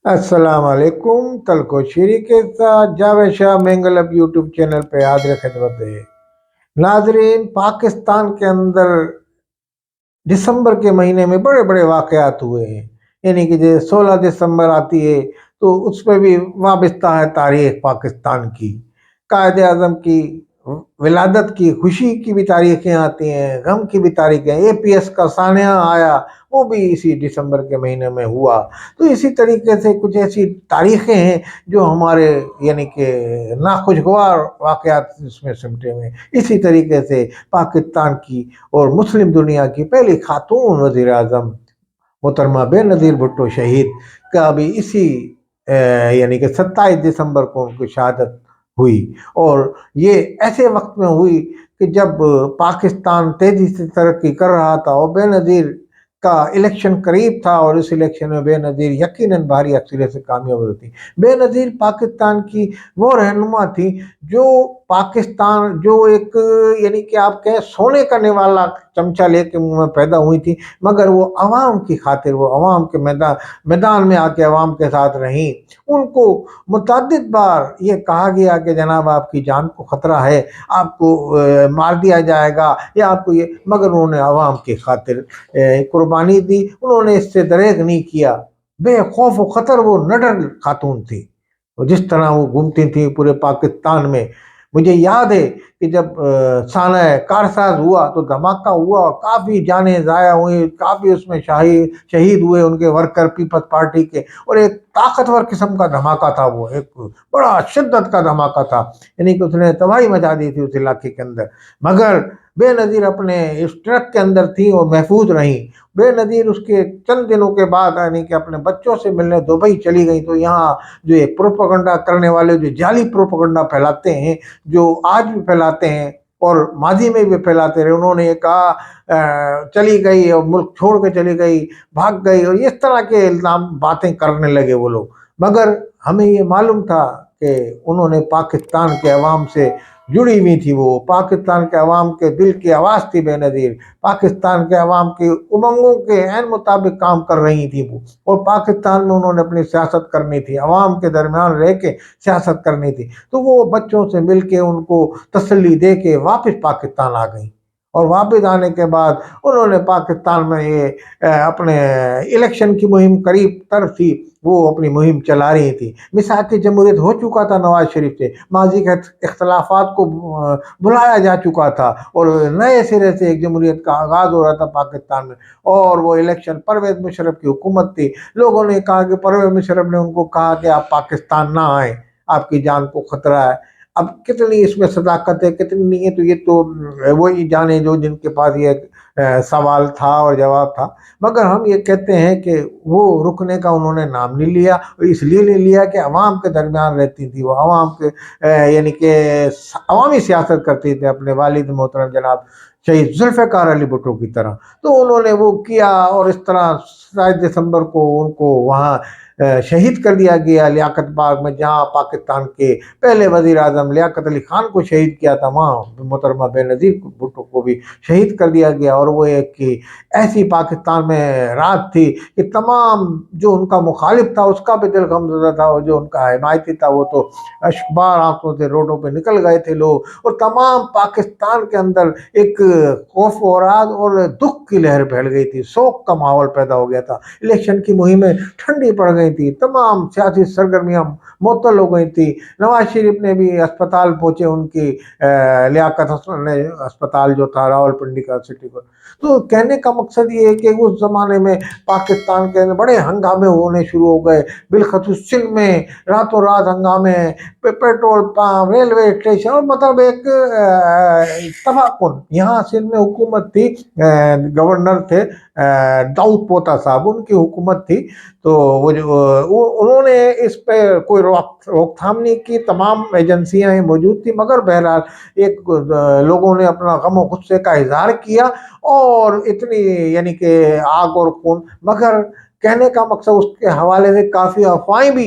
السلام علیکم، تلکو شیری کے ساتھ جاوید شاہ مینگل اب یوٹیوب چینل پہ حاضر خدمت ہے۔ ناظرین، پاکستان کے اندر دسمبر کے مہینے میں بڑے بڑے واقعات ہوئے ہیں، یعنی کہ جو 16 دسمبر آتی ہے تو اس پہ بھی وابستہ ہے تاریخ پاکستان کی۔ قائد اعظم کی ولادت کی خوشی کی بھی تاریخیں آتی ہیں، غم کی بھی تاریخیں۔ APS کا سانحہ آیا، وہ بھی اسی دسمبر کے مہینے میں ہوا۔ تو اسی طریقے سے کچھ ایسی تاریخیں ہیں جو ہمارے یعنی کہ ناخوشگوار واقعات اس میں سمٹے ہوئے ہیں۔ اسی طریقے سے پاکستان کی اور مسلم دنیا کی پہلی خاتون وزیر اعظم محترمہ بے نظیر بھٹو شہید کا بھی اسی یعنی کہ 27 دسمبر کو ان کی شہادت ہوئی، اور یہ ایسے وقت میں ہوئی کہ جب پاکستان تیزی سے ترقی کر رہا تھا اور بے نظیر کا الیکشن قریب تھا، اور اس الیکشن میں بے نظیر یقیناً بھاری اکثریت سے کامیاب ہوتی۔ بے نظیر پاکستان کی وہ رہنما تھی جو پاکستان جو ایک یعنی کہ آپ کہیں سونے کا نوالا چمچہ لے کے منہ میں پیدا ہوئی تھی، مگر وہ عوام کی خاطر، وہ عوام کے میدان میں آ کے عوام کے ساتھ رہیں۔ ان کو متعدد بار یہ کہا گیا کہ جناب آپ کی جان کو خطرہ ہے، آپ کو مار دیا جائے گا یا آپ کو یہ، مگر انہوں نے عوام کی خاطر قربانی دی، انہوں نے اس سے دریغ نہیں کیا۔ بے خوف و خطر وہ نڈر خاتون تھی، جس طرح وہ گھومتی تھی پورے پاکستان میں۔ مجھے یاد ہے کہ جب سانحہ کارساز ہوا تو دھماکہ ہوا، کافی جانیں ضائع ہوئی، کافی اس میں شہید ہوئے ان کے ورکر پیپلز پارٹی کے، اور ایک طاقتور قسم کا دھماکہ تھا، وہ ایک بڑا شدت کا دھماکہ تھا، یعنی کہ اس نے تباہی مچا دی تھی اس علاقے کے اندر۔ مگر بے نظیر اپنے اس ٹرک کے اندر تھی اور محفوظ رہیں۔ بے نظیر اس کے چند دنوں کے بعد یعنی کہ اپنے بچوں سے ملنے دبئی چلی گئی، تو یہاں جو یہ پروپیگنڈا کرنے والے جو جعلی پروپیگنڈا پھیلاتے ہیں، جو آج بھی پھیلاتے ہیں اور ماضی میں بھی پھیلاتے رہے، انہوں نے یہ کہا چلی گئی اور ملک چھوڑ کے چلی گئی، بھاگ گئی، اور اس طرح کے الزام باتیں کرنے لگے وہ لوگ۔ مگر ہمیں یہ معلوم تھا کہ انہوں نے پاکستان کے عوام سے جڑی ہوئی تھی، وہ پاکستان کے عوام کے دل کی آواز تھی بے نظیر، پاکستان کے عوام کی امنگوں کے عین مطابق کام کر رہی تھی وہ، اور پاکستان میں انہوں نے اپنی سیاست کرنی تھی، عوام کے درمیان رہ کے سیاست کرنی تھی۔ تو وہ بچوں سے مل کے ان کو تسلی دے کے واپس پاکستان آ گئیں، اور واپس آنے کے بعد انہوں نے پاکستان میں یہ اپنے الیکشن کی مہم قریب تر تھی، وہ اپنی مہم چلا رہی تھی۔ میثاق جمہوریت ہو چکا تھا نواز شریف سے، ماضی کے اختلافات کو بلایا جا چکا تھا، اور نئے سرے سے ایک جمہوریت کا آغاز ہو رہا تھا پاکستان میں، اور وہ الیکشن پرویز مشرف کی حکومت تھی۔ لوگوں نے کہا کہ پرویز مشرف نے ان کو کہا کہ آپ پاکستان نہ آئیں، آپ کی جان کو خطرہ ہے۔ اب کتنی اس میں صداقت ہے کتنی نہیں ہے تو یہ تو وہی جانے جو جن کے پاس یہ سوال تھا اور جواب تھا، مگر ہم یہ کہتے ہیں کہ وہ رکنے کا انہوں نے نام نہیں لیا، اس لیے نہیں لیا کہ عوام کے درمیان رہتی تھی، وہ عوام کے یعنی کہ عوامی سیاست کرتی تھی اپنے والد محترم جناب شہید ذوالفقار علی بھٹو کی طرح۔ تو انہوں نے وہ کیا، اور اس طرح 27 دسمبر کو ان کو وہاں شہید کر دیا گیا لیاقت باغ میں، جہاں پاکستان کے پہلے وزیر اعظم لیاقت علی خان کو شہید کیا تھا، وہاں محترمہ بے نظیر بھٹو کو بھی شہید کر دیا گیا۔ اور وہ ایک کہ ایسی پاکستان میں رات تھی کہ تمام جو ان کا مخالف تھا اس کا بھی دل غمزدہ تھا، اور جو ان کا حمایتی تھا وہ تو اشکبار آنکھوں سے روڈوں پہ نکل گئے تھے لوگ، اور تمام پاکستان کے اندر ایک خوف و رعب اور دکھ کی لہر پھیل گئی تھی، سوگ کا ماحول پیدا ہو گیا تھا۔ الیکشن کی مہمیں ٹھنڈی پڑ گئی تھی، تمام سیاسی سرگرمیاں معطل ہو گئی تھی۔ نواز شریف نے بھی اسپتال پہنچے، ان کی لیاقت حسن نے اسپتال جو تھا راول پنڈی کا سٹی کو۔ تو کہنے کا مقصد یہ ہے کہ اس زمانے میں پاکستان کے اندر بڑے ہنگامے ہونے شروع ہو گئے، بالخصوص سندھ میں راتوں رات ہنگامے، پیٹرول پمپ، ریلوے اسٹیشن، اور مطلب ایک تباہ کن۔ یہاں سندھ میں حکومت تھی، گورنر تھے داؤد پوتا صاحب، ان کی حکومت تھی، تو انہوں نے اس پہ کوئی روک تھام نہیں کی، تمام ایجنسیاں موجود تھیں، مگر بہرحال ایک لوگوں نے اپنا غم و غصے کا اظہار کیا، اور اتنی یعنی کہ آگ اور خون۔ مگر کہنے کا مقصد اس کے حوالے سے کافی افواہیں بھی